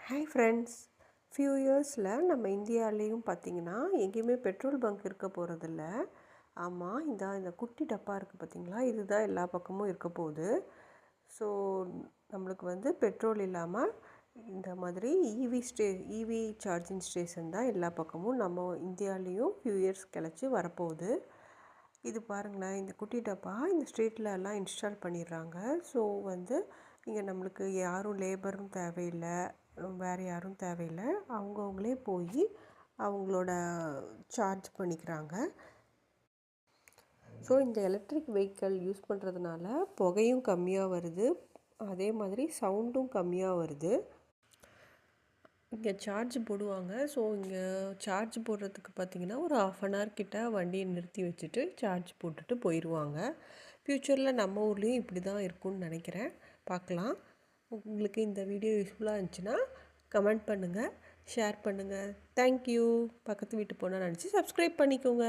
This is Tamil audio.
Hi friends. ஃபியூ இயர்ஸில் நம்ம இந்தியாவிலேயும் பார்த்திங்கன்னா எங்கேயுமே பெட்ரோல் பங்க் இருக்க போகிறதில்ல. ஆமாம், இந்த குட்டி டப்பா இருக்குது பார்த்திங்களா, இதுதான் எல்லா பக்கமும் இருக்க போகுது. ஸோ நம்மளுக்கு பெட்ரோல் இல்லாமல் இந்த மாதிரி இவி சார்ஜிங் ஸ்டேஷன் தான் எல்லா பக்கமும் நம்ம இந்தியாவிலேயும் ஃபியூ இயர்ஸ் கழிச்சு வரப்போகுது. இது பாருங்களேன், இந்த குட்டி டப்பா இந்த ஸ்ட்ரீட்டில் எல்லாம் இன்ஸ்டால் பண்ணிடுறாங்க. ஸோ இங்கே நம்மளுக்கு யாரும் லேபரும் தேவையில்லை, வேறு யாரும் தேவையில்லை. அவங்கவுங்களே போய் அவங்களோட சார்ஜ் பண்ணிக்கிறாங்க. ஸோ இந்த எலக்ட்ரிக் வெஹிக்கிள் யூஸ் பண்ணுறதுனால புகையும் கம்மியாக வருது, அதே மாதிரி சவுண்டும் கம்மியாக வருது. இங்கே சார்ஜ் போடுவாங்க. ஸோ இங்கே சார்ஜ் போடுறதுக்கு பார்த்திங்கன்னா ஒரு 1/2 hour கிட்ட வண்டியை நிறுத்தி வச்சுட்டு சார்ஜ் போட்டுட்டு போயிடுவாங்க. ஃப்யூச்சரில் நம்ம ஊர்லேயும் இப்படி தான் இருக்கும்னு நினைக்கிறேன். பார்க்கலாம். உங்களுக்கு இந்த வீடியோ யூஸ்ஃபுல்லாக இருந்துச்சுன்னா கமெண்ட் பண்ணுங்கள், ஷேர் பண்ணுங்கள். தேங்க்யூ. பக்கத்து வீட்டு பொண்ணை நினச்சி சப்ஸ்கிரைப் பண்ணிக்கோங்க.